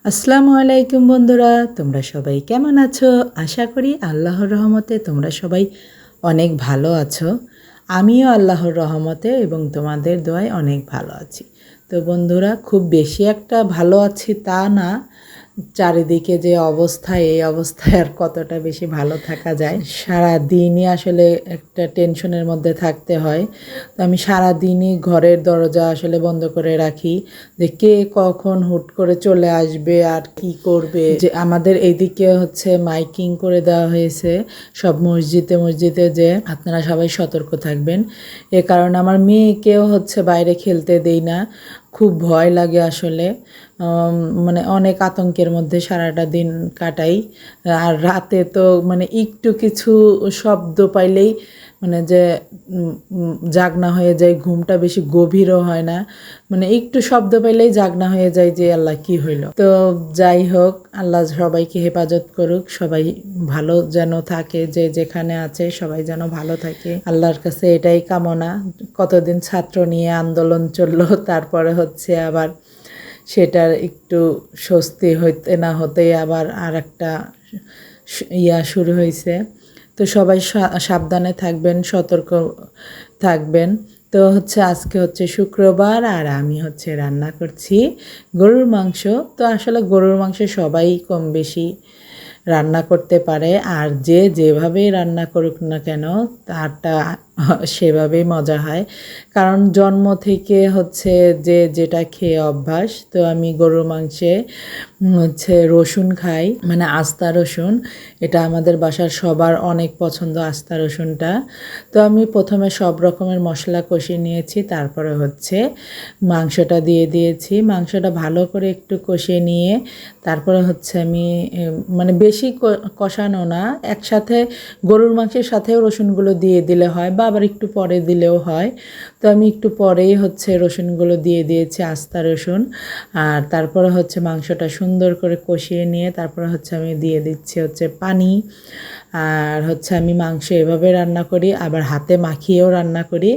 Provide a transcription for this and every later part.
আসসালামু আলাইকুম বন্ধুরা, তোমরা সবাই কেমন আছো? আশা করি আল্লাহর রহমতে তোমরা সবাই অনেক ভালো আছো। আমিও আল্লাহর রহমতে এবং তোমাদের দোয়ায় অনেক ভালো আছি। তো বন্ধুরা, খুব বেশি একটা ভালো আছি তা না, চারিদিকে যে অবস্থা, এই অবস্থায় আর কতটা বেশি ভালো থাকা যায়। সারা দিনই আসলে একটা টেনশনের মধ্যে থাকতে হয়। তো আমি সারা দিনই ঘরের দরজা আসলে বন্ধ করে রাখি, যে কে কখন হুট করে চলে আসবে আর কি করবে। যে আমাদের এইদিকে হচ্ছে মাইকিং করে দেওয়া হয়েছে সব মসজিদে মসজিদে, যে আপনারা সবাই সতর্ক থাকবেন। এ কারণে আমার মেয়েকেও হচ্ছে বাইরে খেলতে দেই না, খুব ভয় লাগে আসলে। মানে অনেক আতঙ্কের মধ্যে সারাটা দিন কাটাই। আর রাতে তো মানে একটু কিছু শব্দ পাইলেই মানে যে জাগনা হয়ে যায়, ঘুমটা বেশি গভীরও হয় না, মানে একটু শব্দ পাইলেই জাগনা হয়ে যায় যে আল্লাহ কি হইল। তো যাই হোক, আল্লাহ সবাইকে হেফাজত করুক, সবাই ভালো যেন থাকে, যে যেখানে আছে সবাই যেন ভালো থাকে, আল্লাহর কাছে এটাই কামনা। কতদিন ছাত্র নিয়ে আন্দোলন চললো, তারপরে হচ্ছে আবার সেটার একটু স্বস্তি হইতে না হতেই আবার আর একটা শুরু হয়েছে। তো সবাই সাবধানে থাকবেন, সতর্ক থাকবেন। তো হচ্ছে আজকে হচ্ছে শুক্রবার, আর আমি হচ্ছে রান্না করছি গরুর মাংস। তো আসলে গরুর মাংস সবাই কম বেশি রান্না করতে পারে, আর যে যেভাবেই রান্না করুক না কেন তারটা সেভাবেই মজা হয়। কারণ জন্ম থেকে হচ্ছে যে যেটা খেয়ে অভ্যাস। তো আমি গরুর মাংসে হচ্ছে রসুন খাই, মানে আস্তা রসুন। এটা আমাদের বাসার সবার অনেক পছন্দ, আস্তা রসুনটা। তো আমি প্রথমে সব রকমের মশলা কষিয়ে নিয়েছি, তারপরে হচ্ছে মাংসটা দিয়ে দিয়েছি। মাংসটা ভালো করে একটু কষিয়ে নিয়ে তারপরে হচ্ছে আমি মানে বেশি কষানো না, একসাথে গরুর মাংসের সাথেও রসুনগুলো দিয়ে দিলে হয়, বা আবার একটু পরে দিলেও হয়। তো আমি একটু পরেই হচ্ছে রসুনগুলো দিয়ে দিয়েছি, আস্তা রসুন। আর তারপরে হচ্ছে মাংসটা সুন্দর করে কষিয়ে নিয়ে তারপরে হচ্ছে আমি দিয়ে দিচ্ছি হচ্ছে পানি। আর হচ্ছে আমি মাংস এভাবে রান্না করি, আবার হাতে মাখিয়েও রান্না করি,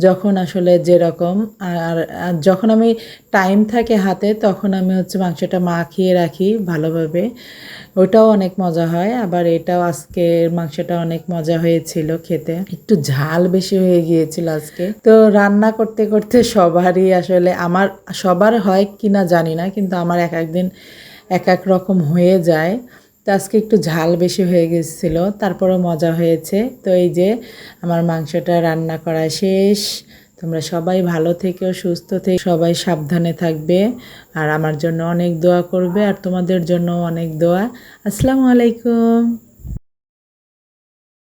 যখন আসলে যেরকম। আর যখন আমি টাইম থাকে হাতে, তখন আমি হচ্ছে মাংসটা মাখিয়ে রাখি ভালোভাবে, ওটাও অনেক মজা হয়। আবার এটাও আজকে মাংসটা অনেক মজা হয়েছিল খেতে, একটু ঝাল বেশি হয়ে গিয়েছিল আজকে। তো রান্না করতে করতে সবারই আসলে, আমার সবার হয় কিনা জানি না, কিন্তু আমার এক একদিন এক এক রকম হয়ে যায়। তো আজকে একটু ঝাল বেশি হয়ে গেছিলো, তারপরে মজা হয়েছে। তো এই যে আমার মাংসটা রান্না করা শেষ। তোমরা সবাই ভালো থেকো, সুস্থ থেকে সবাই সাবধানে থাকবে, আর আমার জন্য অনেক দোয়া করবে, আর তোমাদের জন্য অনেক দোয়া। আসসালামু আলাইকুম।